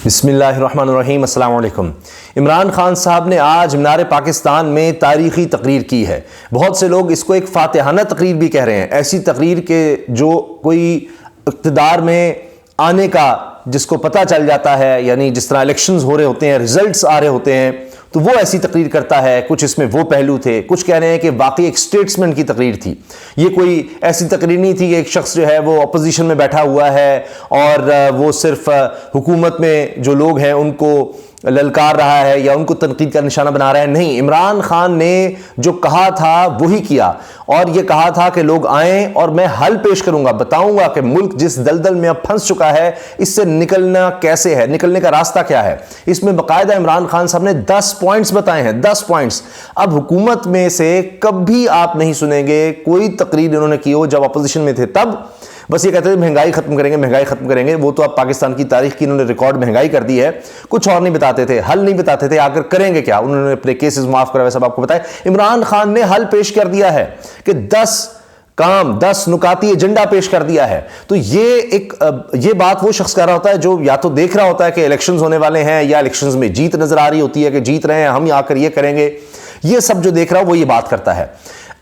بسم اللہ الرحمن الرحیم۔ السلام علیکم۔ عمران خان صاحب نے آج مینار پاکستان میں تاریخی تقریر کی ہے۔ بہت سے لوگ اس کو ایک فاتحانہ تقریر بھی کہہ رہے ہیں، ایسی تقریر کہ جو کوئی اقتدار میں آنے کا جس کو پتہ چل جاتا ہے، یعنی جس طرح الیکشنز ہو رہے ہوتے ہیں، ریزلٹس آ رہے ہوتے ہیں تو وہ ایسی تقریر کرتا ہے۔ کچھ اس میں وہ پہلو تھے، کچھ کہہ رہے ہیں کہ واقعی ایک سٹیٹسمین کی تقریر تھی، یہ کوئی ایسی تقریر نہیں تھی کہ ایک شخص جو ہے وہ اپوزیشن میں بیٹھا ہوا ہے اور وہ صرف حکومت میں جو لوگ ہیں ان کو للکار رہا ہے یا ان کو تنقید کا نشانہ بنا رہا ہے۔ نہیں، عمران خان نے جو کہا تھا وہی کیا، اور یہ کہا تھا کہ لوگ آئیں اور میں حل پیش کروں گا، بتاؤں گا کہ ملک جس دلدل میں اب پھنس چکا ہے اس سے نکلنا کیسے ہے، نکلنے کا راستہ کیا ہے۔ اس میں باقاعدہ عمران خان صاحب نے 10 پوائنٹس بتائے ہیں، 10 پوائنٹس۔ اب حکومت میں سے کبھی آپ نہیں سنیں گے کوئی تقریر انہوں نے کی ہو جب اپوزیشن میں تھے، تب بس یہ کہتے تھے مہنگائی ختم کریں گے، مہنگائی ختم کریں گے۔ وہ تو اب پاکستان کی تاریخ کی انہوں نے ریکارڈ مہنگائی کر دی ہے، کچھ اور نہیں بتاتے تھے، حل نہیں بتاتے تھے، آخر کریں گے کیا۔ انہوں نے اپنے کیسز معاف کروائے، سب آپ کو بتائے۔ عمران خان نے حل پیش کر دیا ہے کہ 10 کام، 10 نکاتی ایجنڈا پیش کر دیا ہے۔ تو یہ بات وہ شخص کر رہا ہوتا ہے جو یا تو دیکھ رہا ہوتا ہے کہ الیکشنز ہونے والے ہیں یا الیکشنز میں جیت نظر آ رہی ہوتی ہے کہ جیت رہے ہیں ہم، آ کر یہ کریں گے، یہ سب جو دیکھ رہا ہو وہ یہ بات کرتا ہے۔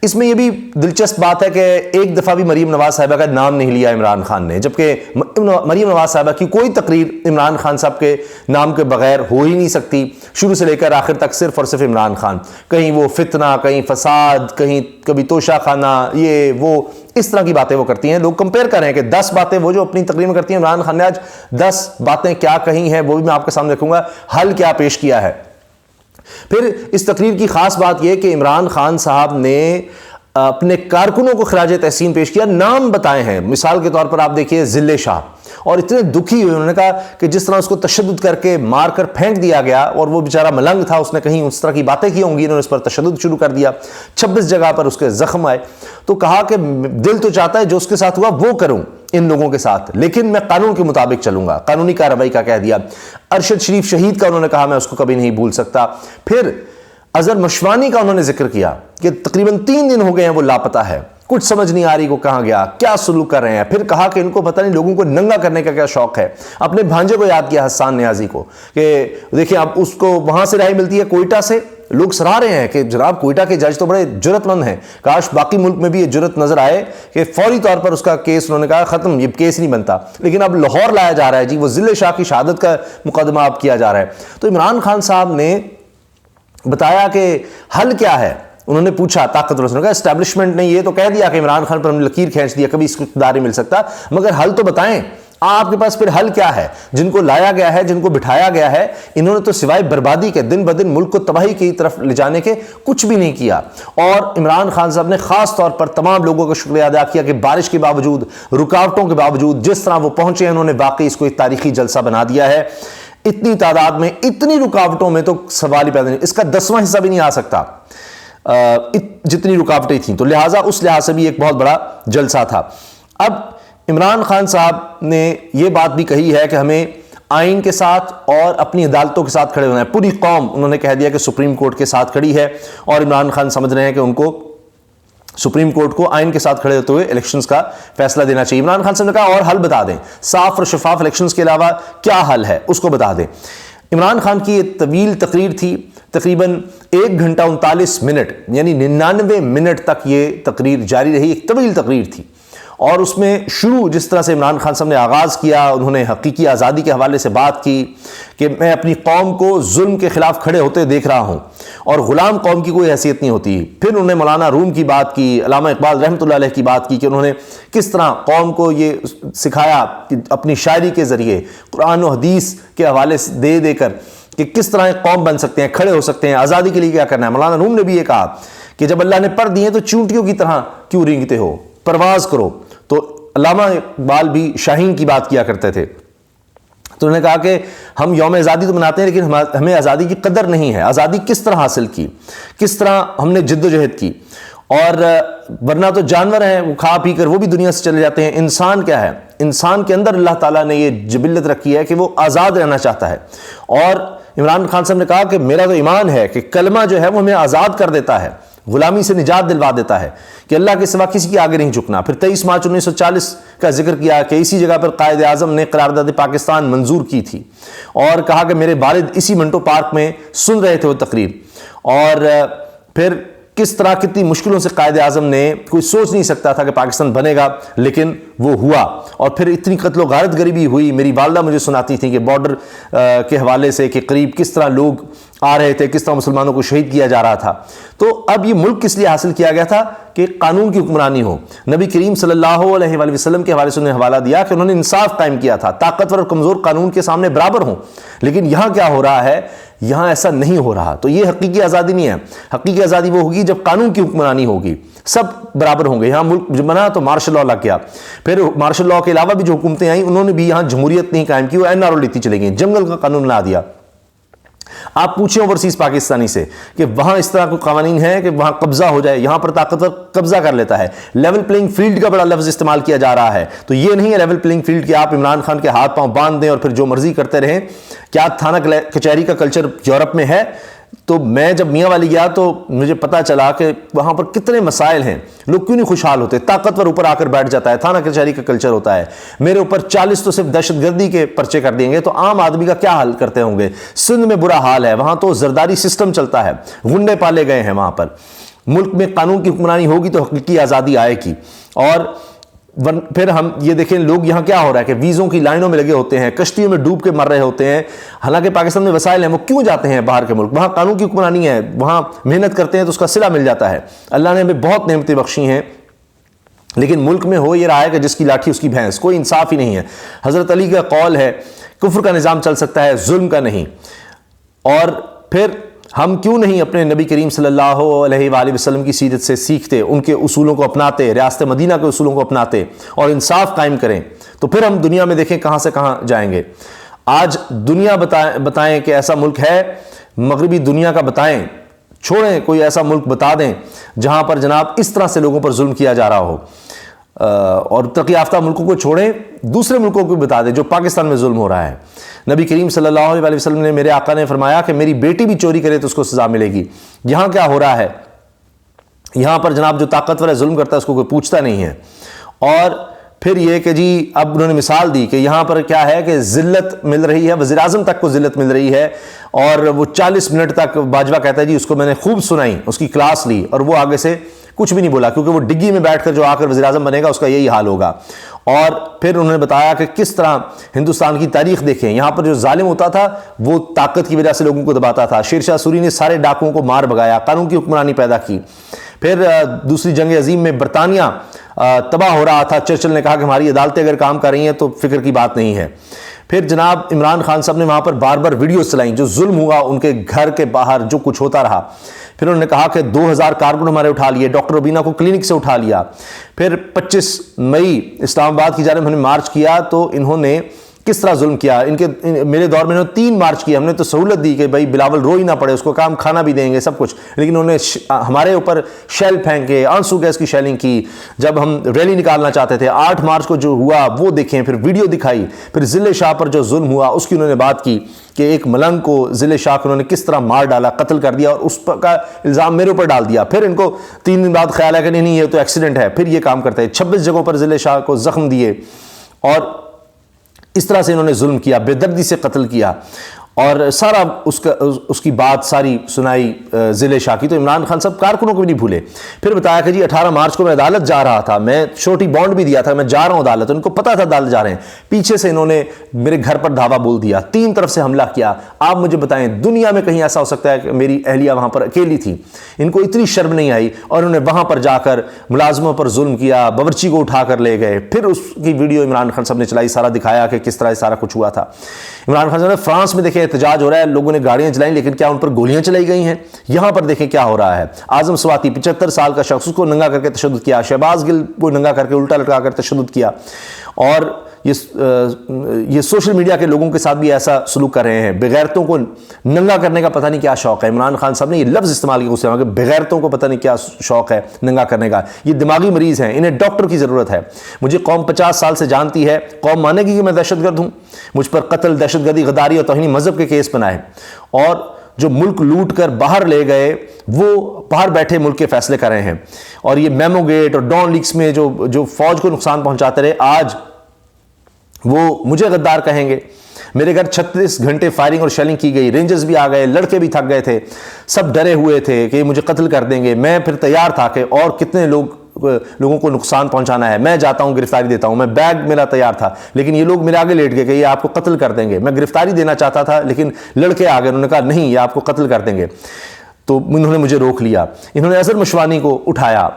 اس میں یہ بھی دلچسپ بات ہے کہ ایک دفعہ بھی مریم نواز صاحبہ کا نام نہیں لیا عمران خان نے، جبکہ مریم نواز صاحبہ کی کوئی تقریر عمران خان صاحب کے نام کے بغیر ہو ہی نہیں سکتی، شروع سے لے کر آخر تک صرف اور صرف عمران خان۔ کہیں وہ فتنہ، کہیں فساد، کہیں کبھی توشہ خانہ، یہ وہ اس طرح کی باتیں وہ کرتی ہیں۔ لوگ کمپیئر کر رہے ہیں کہ 10 باتیں وہ جو اپنی تقریر میں کرتی ہیں، عمران خان نے آج 10 باتیں کیا کہی ہیں وہ بھی میں آپ کے سامنے رکھوں گا، حل کیا پیش کیا ہے۔ پھر اس تقریر کی خاص بات یہ کہ عمران خان صاحب نے اپنے کارکنوں کو خراج تحسین پیش کیا، نام بتائے ہیں۔ مثال کے طور پر آپ دیکھیے ذلِ شاہ، اور اتنے دکھی ہوئے، انہوں نے کہا کہ جس طرح اس کو تشدد کر کے مار کر پھینک دیا گیا، اور وہ بیچارہ ملنگ تھا، اس نے کہیں اس طرح کی باتیں کی ہوں گی، انہوں نے اس پر تشدد شروع کر دیا، 26 جگہ پر اس کے زخم آئے۔ تو کہا کہ دل تو چاہتا ہے جو اس کے ساتھ ہوا وہ کروں ان لوگوں کے ساتھ، لیکن میں قانون کے مطابق چلوں گا، قانونی کارروائی کا کہہ دیا۔ ارشد شریف شہید کا انہوں نے کہا میں اس کو کبھی نہیں بھول سکتا۔ پھر اظہر مشوانی کا انہوں نے ذکر کیا کہ تقریباً 3 دن ہو گئے ہیں وہ لاپتہ ہے، کچھ سمجھ نہیں آ رہی کو کہاں گیا، کیا سلوک کر رہے ہیں۔ پھر کہا کہ ان کو پتہ نہیں لوگوں کو ننگا کرنے کا کیا شوق ہے۔ اپنے بھانجے کو یاد کیا، حسان نیازی کو، کہ دیکھیں اب اس کو وہاں سے رہائی ملتی ہے کوئٹہ سے، لوگ سراہ رہے ہیں کہ جناب کوئٹہ کے جج تو بڑے جرت مند ہیں، کاش باقی ملک میں بھی یہ جرت نظر آئے کہ فوری طور پر اس کا کیس، انہوں نے کہا ختم، یہ کیس نہیں بنتا، لیکن اب لاہور لایا جا رہا ہے جی، وہ ذلِ شاہ کی شہادت کا مقدمہ اب کیا جا رہا ہے۔ تو عمران خان صاحب نے بتایا کہ حل کیا ہے۔ انہوں نے پوچھا طاقتور سے، کہا اسٹیبلشمنٹ نے یہ تو کہہ دیا کہ عمران خان پر ہم نے لکیر کھینچ دیا، کبھی اس کو اقتدار نہیں مل سکتا، مگر حل تو بتائیں آپ کے پاس۔ پھر حل کیا ہے؟ جن کو لایا گیا ہے، جن کو بٹھایا گیا ہے، انہوں نے تو سوائے بربادی کے، دن بدن ملک کو تباہی کی طرف لے جانے کے کچھ بھی نہیں کیا۔ اور عمران خان صاحب نے خاص طور پر تمام لوگوں کا شکریہ ادا کیا کہ بارش کے باوجود، رکاوٹوں کے باوجود جس طرح وہ پہنچے ہیں، انہوں نے واقعی اس کو ایک تاریخی جلسہ بنا دیا ہے۔ اتنی تعداد میں، اتنی رکاوٹوں میں تو سوال ہی پیدا نہیں، اس کا 10واں حصہ بھی نہیں آ سکتا جتنی رکاوٹیں تھیں، تو لہٰذا اس لحاظ سے بھی ایک بہت بڑا جلسہ تھا۔ اب عمران خان صاحب نے یہ بات بھی کہی ہے کہ ہمیں آئین کے ساتھ اور اپنی عدالتوں کے ساتھ کھڑے ہونا ہے۔ پوری قوم انہوں نے کہہ دیا کہ سپریم کورٹ کے ساتھ کھڑی ہے، اور عمران خان سمجھ رہے ہیں کہ ان کو سپریم کورٹ کو آئین کے ساتھ کھڑے ہوتے ہوئے الیکشنز کا فیصلہ دینا چاہیے۔ عمران خان صاحب نے کہا اور حل بتا دیں، صاف اور شفاف الیکشنز کے علاوہ کیا حل ہے اس کو بتا دیں۔ عمران خان کی یہ طویل تقریر تھی، تقریباً 1 گھنٹہ 39 منٹ، یعنی 99 منٹ تک یہ تقریر جاری رہی، ایک طویل تقریر تھی۔ اور اس میں شروع جس طرح سے عمران خان صاحب نے آغاز کیا، انہوں نے حقیقی آزادی کے حوالے سے بات کی کہ میں اپنی قوم کو ظلم کے خلاف کھڑے ہوتے دیکھ رہا ہوں اور غلام قوم کی کوئی حیثیت نہیں ہوتی۔ پھر انہوں نے مولانا روم کی بات کی، علامہ اقبال رحمۃ اللہ علیہ کی بات کی کہ انہوں نے کس طرح قوم کو یہ سکھایا کہ اپنی شاعری کے ذریعے، قرآن و حدیث کے حوالے سے دے کر کہ کس طرح ایک قوم بن سکتے ہیں، کھڑے ہو سکتے ہیں، آزادی کے لیے کیا کرنا ہے۔ مولانا روم نے بھی یہ کہا کہ جب اللہ نے پر دیے تو چونٹیوں کی طرح کیوں رینگتے ہو، پرواز کرو۔ تو علامہ اقبال بھی شاہین کی بات کیا کرتے تھے، تو انہوں نے کہا کہ ہم یوم آزادی تو مناتے ہیں لیکن ہمیں آزادی کی قدر نہیں ہے، آزادی کس طرح حاصل کی، کس طرح ہم نے جد و جہد کی، اور ورنہ تو جانور ہیں وہ کھا پی کر وہ بھی دنیا سے چلے جاتے ہیں، انسان کیا ہے، انسان کے اندر اللہ تعالیٰ نے یہ جبلت رکھی ہے کہ وہ آزاد رہنا چاہتا ہے۔ اور عمران خان صاحب نے کہا کہ میرا تو ایمان ہے کہ کلمہ جو ہے وہ ہمیں آزاد کر دیتا ہے، غلامی سے نجات دلوا دیتا ہے کہ اللہ کے سوا کسی کی آگے نہیں جھکنا۔ پھر 23 مارچ 1940 کا ذکر کیا کہ اسی جگہ پر قائد اعظم نے قرارداد پاکستان منظور کی تھی، اور کہا کہ میرے والد اسی منٹو پارک میں سن رہے تھے وہ تقریر، اور پھر کس طرح کتنی مشکلوں سے قائد اعظم نے، کوئی سوچ نہیں سکتا تھا کہ پاکستان بنے گا، لیکن وہ ہوا، اور پھر اتنی قتل و غارت گری ہوئی۔ میری والدہ مجھے سناتی تھیں کہ بارڈر کے حوالے سے کہ قریب کس طرح لوگ آ رہے تھے، کس طرح مسلمانوں کو شہید کیا جا رہا تھا۔ تو اب یہ ملک کس لیے حاصل کیا گیا تھا کہ قانون کی حکمرانی ہو۔ نبی کریم صلی اللہ علیہ وآلہ وسلم کے حوالے سے انہوں نے حوالہ دیا کہ انہوں نے انصاف قائم کیا تھا، طاقتور اور کمزور قانون کے سامنے برابر ہوں۔ لیکن یہاں کیا ہو رہا ہے؟ یہاں ایسا نہیں ہو رہا۔ تو یہ حقیقی آزادی نہیں ہے۔ حقیقی آزادی وہ ہوگی جب قانون کی حکمرانی ہوگی، سب برابر ہوں گے۔ یہاں ملک جب بنا تو مارشل لاء لگ گیا، پھر مارشل لاء کے علاوہ بھی جو حکومتیں آئیں انہوں نے بھی یہاں جمہوریت نہیں قائم کی، وہ NRO لیتی چلے گئیں، جنگل کا قانون لا دیا۔ آپ پوچھیں اوورسیز پاکستانی سے کہ وہاں اس طرح کوئی قوانین ہے کہ وہاں قبضہ ہو جائے؟ یہاں پر طاقتور قبضہ کر لیتا ہے۔ لیول پلینگ فیلڈ کا بڑا لفظ استعمال کیا جا رہا ہے، تو یہ نہیں ہے لیول پلینگ فیلڈ کہ آپ عمران خان کے ہاتھ پاؤں باندھ دیں اور پھر جو مرضی کرتے رہیں۔ کیا تھانہ کچہری کا کلچر یورپ میں ہے؟ تو میں جب میاں والی گیا تو مجھے پتا چلا کہ وہاں پر کتنے مسائل ہیں، لوگ کیوں نہیں خوشحال ہوتے؟ طاقتور اوپر آ کر بیٹھ جاتا ہے، تھانہ کچہری کا کلچر ہوتا ہے۔ میرے اوپر 40 تو صرف دہشت گردی کے پرچے کر دیں گے، تو عام آدمی کا کیا حل کرتے ہوں گے؟ سندھ میں برا حال ہے، وہاں تو زرداری سسٹم چلتا ہے، غنڈے پالے گئے ہیں وہاں پر۔ ملک میں قانون کی حکمرانی ہوگی تو حقیقی آزادی آئے گی۔ اور پھر ہم یہ دیکھیں لوگ یہاں کیا ہو رہا ہے کہ ویزوں کی لائنوں میں لگے ہوتے ہیں، کشتیوں میں ڈوب کے مر رہے ہوتے ہیں، حالانکہ پاکستان میں وسائل ہیں، وہ کیوں جاتے ہیں باہر کے ملک؟ وہاں قانون کی حکمرانی ہے، وہاں محنت کرتے ہیں تو اس کا صلہ مل جاتا ہے۔ اللہ نے ہمیں بہت نعمتیں بخشی ہیں، لیکن ملک میں ہو یہ رہا ہے کہ جس کی لاٹھی اس کی بھینس، کوئی انصاف ہی نہیں ہے۔ حضرت علی کا قول ہے کفر کا نظام چل سکتا ہے، ظلم کا نہیں۔ اور پھر ہم کیوں نہیں اپنے نبی کریم صلی اللہ علیہ وآلہ وسلم کی سیرت سے سیکھتے، ان کے اصولوں کو اپناتے، ریاست مدینہ کے اصولوں کو اپناتے اور انصاف قائم کریں؟ تو پھر ہم دنیا میں دیکھیں کہاں سے کہاں جائیں گے۔ آج دنیا بتائیں کہ ایسا ملک ہے، مغربی دنیا کا بتائیں، چھوڑیں کوئی ایسا ملک بتا دیں جہاں پر جناب اس طرح سے لوگوں پر ظلم کیا جا رہا ہو، اور ترقی یافتہ ملکوں کو چھوڑیں، دوسرے ملکوں کو بتا دیں جو پاکستان میں ظلم ہو رہا ہے۔ نبی کریم صلی اللہ علیہ وسلم نے، میرے آقا نے فرمایا کہ میری بیٹی بھی چوری کرے تو اس کو سزا ملے گی۔ یہاں کیا ہو رہا ہے؟ یہاں پر جناب جو طاقتور ہے ظلم کرتا ہے اس کو کوئی پوچھتا نہیں ہے۔ اور پھر یہ کہ جی اب انہوں نے مثال دی کہ یہاں پر کیا ہے کہ ذلت مل رہی ہے، وزیر اعظم تک کو ذلت مل رہی ہے، اور وہ 40 منٹ تک باجوہ کہتا ہے جی اس کو میں نے خوب سنائی، اس کی کلاس لی، اور وہ آگے سے کچھ بھی نہیں بولا، کیونکہ وہ ڈگی میں بیٹھ کر جو آ کر وزیر اعظم بنے گا اس کا یہی حال ہوگا۔ اور پھر انہوں نے بتایا کہ کس طرح ہندوستان کی تاریخ دیکھیں، یہاں پر جو ظالم ہوتا تھا وہ طاقت کی وجہ سے لوگوں کو دباتا تھا۔ شیر شاہ سوری نے سارے ڈاکوؤں کو مار بھگایا، قانون کی حکمرانی پیدا کی۔ پھر دوسری جنگ عظیم میں برطانیہ تباہ ہو رہا تھا، چرچل نے کہا کہ ہماری عدالتیں اگر کام کر رہی ہیں تو فکر کی بات نہیں ہے۔ پھر جناب عمران خان صاحب نے وہاں پر بار بار ویڈیوز چلائیں، جو ظلم ہوا ان کے گھر کے باہر جو کچھ ہوتا رہا۔ پھر انہوں نے کہا کہ 2000 کارکن ہمارے اٹھا لیے، ڈاکٹر ربینہ کو کلینک سے اٹھا لیا۔ پھر 25 مئی اسلام آباد کی جانب ہم نے مارچ کیا تو انہوں نے کس طرح ظلم کیا۔ میرے دور میں انہوں نے 3 مارچ کیا، ہم نے تو سہولت دی کہ بھائی بلاول رو ہی نہ پڑے، اس کو کام کھانا بھی دیں گے سب کچھ، لیکن انہوں نے ہمارے اوپر شیل پھینکے، آنسو گیس کی شیلنگ کی جب ہم ریلی نکالنا چاہتے تھے۔ 8 مارچ کو جو ہوا وہ دیکھیں، پھر ویڈیو دکھائی۔ پھر ضلع شاہ پر جو ظلم ہوا اس کی انہوں نے بات کی کہ ایک ملنگ کو ضلع شاہ کو انہوں نے کس طرح مار ڈالا، قتل کر دیا، اور اس کا الزام میرے اوپر ڈال دیا۔ پھر ان کو 3 دن بعد خیال ہے کہ نہیں یہ تو ایکسیڈنٹ ہے، پھر یہ کام کرتے ہیں۔ 26 جگہوں پر ضلع شاہ کو زخم دیے، اور اس طرح سے انہوں نے ظلم کیا، بے دردی سے قتل کیا، اور سارا اس کی بات ساری سنائی ضلع شاہ کی۔ تو عمران خان صاحب کارکنوں کو بھی نہیں بھولے۔ پھر بتایا کہ جی 18 مارچ کو میں عدالت جا رہا تھا، میں چھوٹی بانڈ بھی دیا تھا، میں جا رہا ہوں عدالت، ان کو پتا تھا عدالت جا رہے ہیں، پیچھے سے انہوں نے میرے گھر پر دھاوا بول دیا، 3 طرف سے حملہ کیا۔ آپ مجھے بتائیں دنیا میں کہیں ایسا ہو سکتا ہے کہ میری اہلیہ وہاں پر اکیلی تھی، ان کو اتنی شرم نہیں آئی، اور انہوں نے وہاں پر جا کر ملازموں پر ظلم کیا، باورچی کو اٹھا کر لے گئے۔ پھر اس کی ویڈیو عمران خان صاحب نے چلائی، سارا دکھایا کہ کس طرح سارا کچھ ہوا تھا۔ عمران خان صاحب نے فرانس میں دیکھیں احتجاج ہو رہا ہے، لوگوں نے گاڑیاں چلائیں، لیکن کیا ان پر گولیاں چلائی گئی ہیں؟ یہاں پر دیکھیں کیا ہو رہا ہے۔ اعظم سواتی 75 سال کا شخص، اس کو ننگا کر کے تشدد کیا، شہباز گل کو ننگا کر کے الٹا لٹکا کر تشدد کیا، اور یہ سوشل میڈیا کے لوگوں کے ساتھ بھی ایسا سلوک کر رہے ہیں۔ بغیرتوں کو ننگا کرنے کا پتہ نہیں کیا شوق ہے۔ عمران خان صاحب نے یہ لفظ استعمال کیا اس کہ بغیرتوں کو پتہ نہیں کیا شوق ہے ننگا کرنے کا، یہ دماغی مریض ہیں، انہیں ڈاکٹر کی ضرورت ہے۔ مجھے قوم 50 سال سے جانتی ہے، قوم مانے گی کہ میں دہشت گرد ہوں؟ مجھ پر قتل، دہشت گردی، غداری اور توہین مذہب کے کیس بنائے، اور جو ملک لوٹ کر باہر لے گئے وہ باہر بیٹھے ملک کے فیصلے کر رہے ہیں. اور یہ میمو گیٹ اور ڈان لیکس میں جو فوج کو نقصان پہنچاتے رہے, آج وہ مجھے غدار کہیں گے. میرے گھر 36 گھنٹے فائرنگ اور شیلنگ کی گئی, رینجرز بھی آ گئے, لڑکے بھی تھک گئے تھے, سب ڈرے ہوئے تھے کہ یہ مجھے قتل کر دیں گے. میں پھر تیار تھا کہ اور کتنے لوگوں کو نقصان پہنچانا ہے, میں جاتا ہوں گرفتاری دیتا ہوں. میں بیگ میرا تیار تھا, لیکن یہ لوگ میرے آگے لیٹ گئے کہ یہ آپ کو قتل کر دیں گے. میں گرفتاری دینا چاہتا تھا لیکن لڑکے آ گئے, انہوں نے کہا نہیں یہ آپ کو قتل کر دیں گے. تو انہوں نے مجھے روک لیا. انہوں نے اظہر مشوانی کو اٹھایا,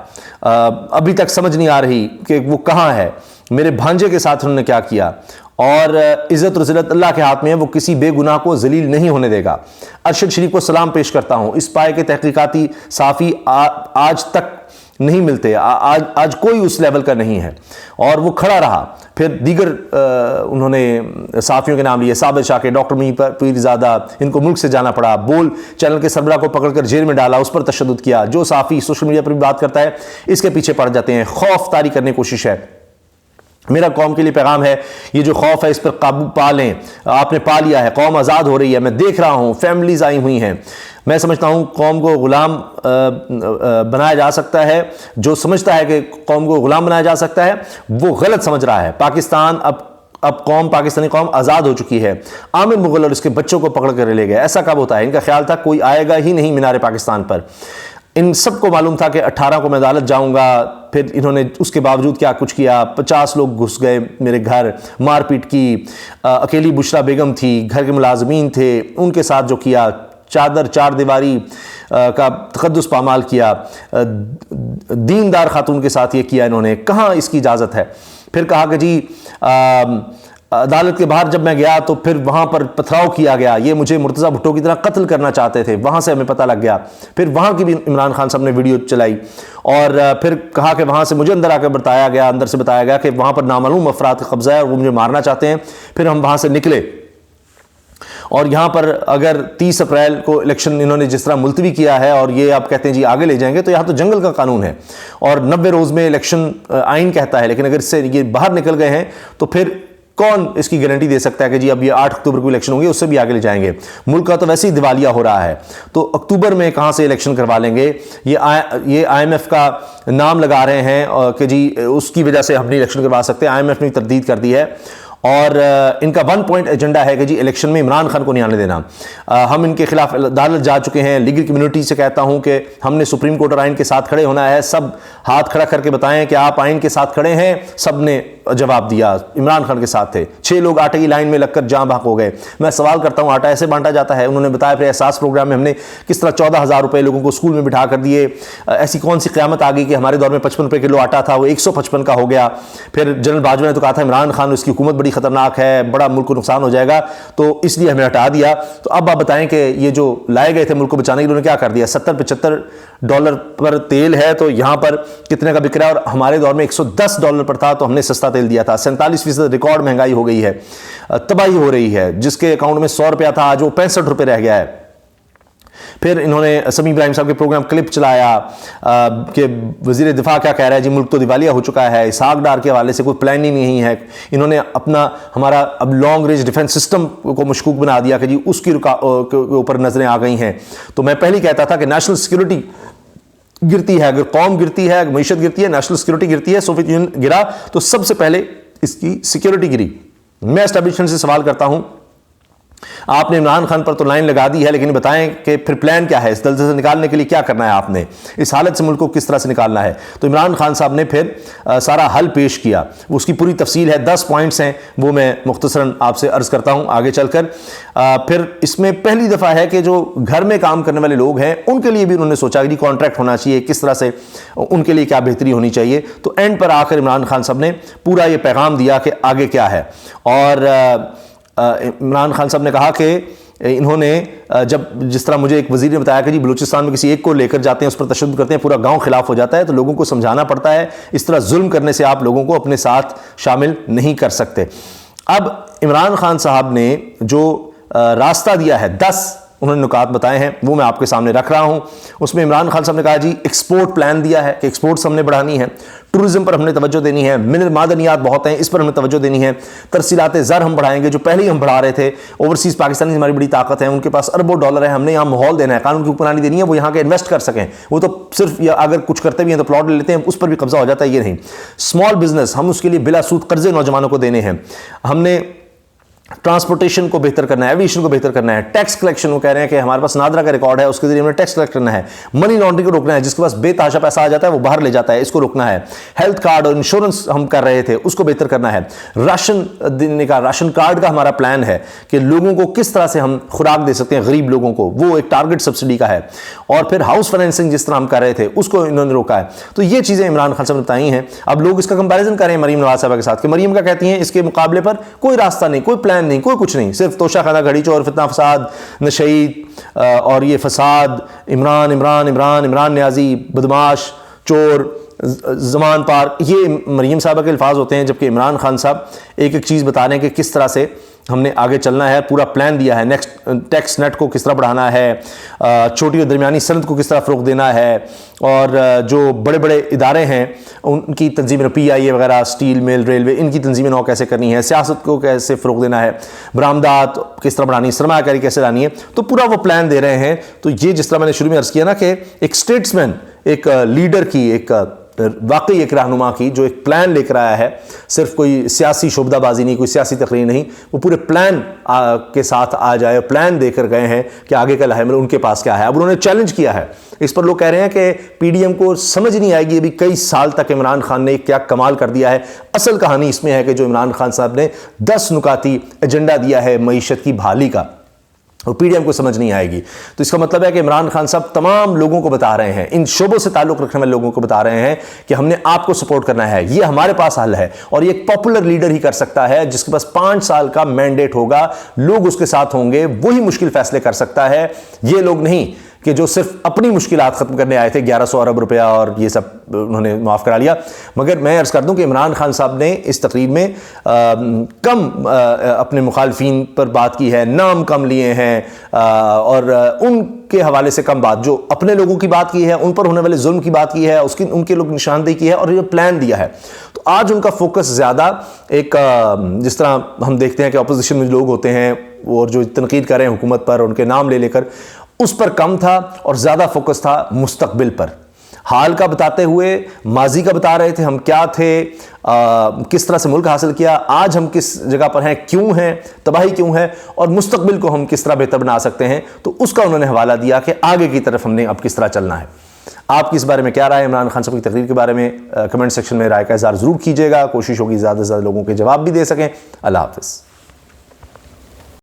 ابھی تک سمجھ نہیں آ رہی کہ وہ کہاں ہے. میرے بھانجے کے ساتھ انہوں نے کیا کیا, اور عزت اور ذلت اللہ کے ہاتھ میں ہے, وہ کسی بے گناہ کو ذلیل نہیں ہونے دے گا. ارشد شریف کو سلام پیش کرتا ہوں. اس پائے کے تحقیقاتی صحافی آج تک نہیں ملتے, آج کوئی اس لیول کا نہیں ہے, اور وہ کھڑا رہا. پھر دیگر انہوں نے صحافیوں کے نام لیے, ثابت شاہ کے, ڈاکٹر میر پیرزادہ, ان کو ملک سے جانا پڑا. بول چینل کے سربراہ کو پکڑ کر جیل میں ڈالا, اس پر تشدد کیا. جو صحافی سوشل میڈیا پر بھی بات کرتا ہے اس کے پیچھے پڑ جاتے ہیں. خوف طاری کرنے کی کوشش ہے. میرا قوم کے لیے پیغام ہے, یہ جو خوف ہے اس پر قابو پا لیں. آپ نے پا لیا ہے, قوم آزاد ہو رہی ہے. میں دیکھ رہا ہوں فیملیز آئی ہوئی ہیں. میں سمجھتا ہوں قوم کو غلام بنایا جا سکتا ہے. جو سمجھتا ہے کہ قوم کو غلام بنایا جا سکتا ہے وہ غلط سمجھ رہا ہے. پاکستان اب پاکستانی قوم آزاد ہو چکی ہے. عامر مغل اور اس کے بچوں کو پکڑ کر لے گئے. ایسا کب ہوتا ہے؟ ان کا خیال تھا کوئی آئے گا ہی نہیں مینار پاکستان پر. ان سب کو معلوم تھا کہ 18 کو میں عدالت جاؤں گا. پھر انہوں نے اس کے باوجود کیا کچھ کیا. 50 لوگ گھس گئے میرے گھر, مار پیٹ کی. اکیلی بشرا بیگم تھی, گھر کے ملازمین تھے, ان کے ساتھ جو کیا, چار دیواری کا تقدس پامال کیا. دیندار خاتون کے ساتھ یہ کیا انہوں نے. کہاں اس کی اجازت ہے؟ پھر کہا کہ جی عدالت کے باہر جب میں گیا تو پھر وہاں پر پتھراؤ کیا گیا, یہ مجھے مرتضیٰ بھٹو کی طرح قتل کرنا چاہتے تھے. وہاں سے ہمیں پتہ لگ گیا. پھر وہاں کی بھی عمران خان صاحب نے ویڈیو چلائی, اور پھر کہا کہ وہاں سے مجھے اندر آ کے بتایا گیا, اندر سے بتایا گیا کہ وہاں پر نامعلوم افراد کا قبضہ ہے اور وہ مجھے مارنا چاہتے ہیں. پھر ہم وہاں سے نکلے, اور یہاں پر اگر 30 اپریل کو الیکشن انہوں نے جس طرح ملتوی کیا ہے اور یہ آپ کہتے ہیں جی آگے لے جائیں گے, تو یہاں تو جنگل کا قانون ہے اور 90 روز میں الیکشن آئین کہتا ہے. لیکن اگر اس سے یہ باہر نکل گئے ہیں تو پھر کون اس کی گارنٹی دے سکتا ہے کہ جی اب یہ 8 اکتوبر کو الیکشن ہوں گے, اس سے بھی آگے لے جائیں گے. ملک کا تو ویسے ہی دیوالیہ ہو رہا ہے, تو اکتوبر میں کہاں سے الیکشن کروا لیں گے؟ یہ IMF کا نام لگا رہے ہیں کہ جی اس کی وجہ سے ہم نہیں الیکشن کروا سکتے. IMF نے تردید کر دی ہے, اور ان کا 1 پوائنٹ ایجنڈا ہے کہ جی الیکشن میں عمران خان کو نہیں آنے دینا. ہم ان کے خلاف عدالت جا چکے ہیں. لیگل کمیونٹی سے کہتا ہوں کہ ہم نے سپریم کورٹ اور آئین کے ساتھ کھڑے ہونا ہے. سب ہاتھ کھڑا کر کے بتائیں کہ آپ آئین کے ساتھ کھڑے ہیں. سب نے جواب دیا, عمران خان کے ساتھ تھے. 6 لوگ آٹے کی لائن میں لگ کر جاں بحق ہو گئے. میں سوال کرتا ہوں آٹا ایسے بانٹا جاتا ہے؟ انہوں نے بتایا پھر احساس پروگرام میں ہم نے کس طرح 14,000 روپے لوگوں کو اسکول میں بٹھا کر دیے. ایسی کون سی قیامت آ گئی کہ ہمارے دور میں 55 روپے کلو آٹا تھا, وہ 155 کا ہو گیا. پھر جنرل باجوہ نے تو کہا تھا عمران خان اس کی حکومت بڑی خطرناک ہے, بڑا ملک کو نقصان ہو جائے گا, تو اس لیے ہمیں ہٹا دیا. تو اب آپ بتائیں کہ یہ جو لائے گئے تھے ملک کو بچانے کے لیے, انہوں نے کیا کر دیا؟ $70-75 پر تیل ہے تو یہاں پر کتنے کا بک رہا ہے, اور ہمارے دور میں $110 پر تھا تو ہم نے سستا تیل دیا تھا. 47% ریکارڈ مہنگائی ہو گئی ہے, تباہی ہو رہی ہے. جس کے اکاؤنٹ میں 100 روپیہ تھا آج وہ 65 روپے رہ گیا ہے. پھر انہوں نے سمیع ابراہیم صاحب کے پروگرام کلپ چلایا کہ وزیر دفاع کیا کہہ رہا ہے, جی ملک تو دیوالیہ ہو چکا ہے. اسحاق ڈار کے حوالے سے کوئی پلان ہی نہیں ہے. انہوں نے ہمارا اب لانگ رینج ڈیفنس سسٹم کو مشکوک بنا دیا کہ جی اس کی اوپر نظریں آ گئی ہیں. تو میں پہلے کہتا تھا کہ نیشنل سیکیورٹی گرتی ہے, اگر قوم گرتی ہے, معیشت گرتی ہے, نیشنل سیکیورٹی گرتی ہے. سوویت یونین گرا تو سب سے پہلے اس کی سیکیورٹی گری. میں اسٹیبلشمنٹ سے سوال کرتا ہوں, آپ نے عمران خان پر تو لائن لگا دی ہے, لیکن بتائیں کہ پھر پلان کیا ہے؟ اس دلدل سے نکالنے کے لیے کیا کرنا ہے آپ نے؟ اس حالت سے ملک کو کس طرح سے نکالنا ہے؟ تو عمران خان صاحب نے پھر سارا حل پیش کیا. اس کی پوری تفصیل ہے, 10 پوائنٹس ہیں, وہ میں مختصراً آپ سے عرض کرتا ہوں آگے چل کر. پھر اس میں پہلی دفعہ ہے کہ جو گھر میں کام کرنے والے لوگ ہیں ان کے لیے بھی انہوں نے سوچا کہ کانٹریکٹ ہونا چاہیے, کس طرح سے ان کے لیے کیا بہتری ہونی چاہیے. تو اینڈ پر آ کر عمران خان صاحب نے پورا یہ پیغام دیا کہ آگے کیا ہے. اور عمران خان صاحب نے کہا کہ انہوں نے جس طرح مجھے ایک وزیر نے بتایا کہ جی بلوچستان میں کسی ایک کو لے کر جاتے ہیں, اس پر تشدد کرتے ہیں, پورا گاؤں خلاف ہو جاتا ہے, تو لوگوں کو سمجھانا پڑتا ہے. اس طرح ظلم کرنے سے آپ لوگوں کو اپنے ساتھ شامل نہیں کر سکتے. اب عمران خان صاحب نے جو راستہ دیا ہے 10 انہوں نے نکات بتائے ہیں وہ میں آپ کے سامنے رکھ رہا ہوں۔ اس میں عمران خان صاحب نے کہا جی ایکسپورٹ پلان دیا ہے کہ ایکسپورٹس ہم نے بڑھانی ہے، ٹورزم پر ہم نے توجہ دینی ہے، منرل معدنیات بہت ہیں اس پر ہمیں توجہ دینی ہے، ترسیلات زر ہم بڑھائیں گے جو پہلے ہی ہم بڑھا رہے تھے، اوورسیز پاکستانی ہماری بڑی طاقت ہے، ان کے پاس اربوں ڈالر ہے، ہم نے یہاں ماحول دینا ہے، قانون کی حکمرانی دینی ہے، وہ یہاں کے انویسٹ کر سکیں، وہ تو صرف اگر کچھ کرتے بھی ہیں تو پلاٹ لے لیتے ہیں اس پر بھی قبضہ ہو جاتا ہے، یہ نہیں۔ اسمال بزنس ہم اس کے لیے بلا سود قرضے نوجوانوں کو دینے ہیں، ہم نے ٹرانسپورٹیشن کو بہتر کرنا ہے، ایویشن کو بہتر کرنا ہے، ٹیکس کلیکشن وہ کہہ رہے ہیں کہ ہمارے پاس نادرا کا ریکارڈ ہے اس کے ذریعے ہمیں ٹیکس کلیکٹ کرنا ہے، منی لانڈرنگ کو روکنا ہے، جس کے پاس بے تحاشا پیسہ آ جاتا ہے وہ باہر لے جاتا ہے اس کو روکنا ہے، ہیلتھ کارڈ اور انشورنس ہم کر رہے تھے اس کو بہتر کرنا ہے، راشن دینے کا راشن کارڈ کا ہمارا پلان ہے کہ لوگوں کو کس طرح سے ہم خوراک دے سکتے ہیں غریب لوگوں کو، وہ ایک ٹارگٹ سبسڈی کا ہے، اور پھر ہاؤس فائنینسنگ جس طرح ہم کر رہے تھے اس کو انہوں نے روکا ہے۔ تو یہ چیزیں عمران خان صاحب نے بتائی ہیں۔ اب لوگ اس کا کمپیریزن کریں مریم نواز صاحبہ کے ساتھ کہ مریم کا کہتی ہیں اس کے مقابلے پر کوئی راستہ نہیں، کوئی پلان نہیں، کوئی کچھ نہیں، صرف توشہ خانہ گھڑی چور فتنہ فساد نشید اور یہ فساد، عمران عمران عمران عمران نیازی بدماش چور زمان پار، یہ مریم صاحبہ کے الفاظ ہوتے ہیں، جبکہ عمران خان صاحب ایک ایک چیز بتا رہے ہیں کہ کس طرح سے ہم نے آگے چلنا ہے، پورا پلان دیا ہے، نیکسٹ ٹیکس نیٹ کو کس طرح بڑھانا ہے، چھوٹی اور درمیانی صنعت کو کس طرح فروغ دینا ہے، اور جو بڑے بڑے ادارے ہیں ان کی تنظیمیں پی آئی اے وغیرہ اسٹیل مل ریلوے ان کی تنظیمیں نو کیسے کرنی ہے، سیاست کو کیسے فروغ دینا ہے، برآمدات کس طرح بڑھانی ہے، سرمایہ کاری کیسے لانی ہے، تو پورا وہ پلان دے رہے ہیں۔ تو یہ جس طرح میں نے شروع میں عرض کیا نا کہ ایک اسٹیٹسمین، ایک لیڈر کی، ایک واقعی ایک رہنما کی جو ایک پلان لے کر آیا ہے، صرف کوئی سیاسی شعبدہ بازی نہیں، کوئی سیاسی تقریر نہیں، وہ پورے پلان کے ساتھ آ جائے، پلان دے کر گئے ہیں کہ آگے کا لائحہ ان کے پاس کیا ہے۔ اب انہوں نے چیلنج کیا ہے، اس پر لوگ کہہ رہے ہیں کہ پی ڈی ایم کو سمجھ نہیں آئے گی ابھی کئی سال تک عمران خان نے کیا کمال کر دیا ہے۔ اصل کہانی اس میں ہے کہ جو عمران خان صاحب نے 10 نکاتی ایجنڈا دیا ہے معیشت کی بحالی کا، وہ پی ڈی ایم کو سمجھ نہیں آئے گی۔ تو اس کا مطلب ہے کہ عمران خان صاحب تمام لوگوں کو بتا رہے ہیں، ان شعبوں سے تعلق رکھنے والے لوگوں کو بتا رہے ہیں کہ ہم نے آپ کو سپورٹ کرنا ہے، یہ ہمارے پاس حل ہے، اور یہ ایک پاپولر لیڈر ہی کر سکتا ہے جس کے پاس 5 سال کا مینڈیٹ ہوگا، لوگ اس کے ساتھ ہوں گے، وہی مشکل فیصلے کر سکتا ہے، یہ لوگ نہیں کہ جو صرف اپنی مشکلات ختم کرنے آئے تھے، 1100 ارب روپیہ اور یہ سب انہوں نے معاف کرا لیا۔ مگر میں عرض کر دوں کہ عمران خان صاحب نے اس تقریب میں کم اپنے مخالفین پر بات کی ہے، نام کم لیے ہیں، اور ان کے حوالے سے کم بات، جو اپنے لوگوں کی بات کی ہے، ان پر ہونے والے ظلم کی بات کی ہے، ان کے لوگ نشاندہی کی ہے، اور یہ پلان دیا ہے۔ تو آج ان کا فوکس زیادہ ایک جس طرح ہم دیکھتے ہیں کہ اپوزیشن میں لوگ ہوتے ہیں اور جو تنقید کر رہے ہیں حکومت پر، ان کے نام لے لے کر، اس پر کم تھا اور زیادہ فوکس تھا مستقبل پر، حال کا بتاتے ہوئے ماضی کا بتا رہے تھے، ہم کیا تھے، کس طرح سے ملک حاصل کیا، آج ہم کس جگہ پر ہیں، کیوں ہیں، تباہی کیوں ہے، اور مستقبل کو ہم کس طرح بہتر بنا سکتے ہیں۔ تو اس کا انہوں نے حوالہ دیا کہ آگے کی طرف ہم نے اب کس طرح چلنا ہے۔ آپ کی اس بارے میں کیا رائے؟ عمران خان صاحب کی تقریر کے بارے میں کمنٹ سیکشن میں رائے کا اظہار ضرور کیجیے گا، کوشش ہوگی زیادہ سے زیادہ لوگوں کے جواب بھی دے سکیں۔ اللہ حافظ۔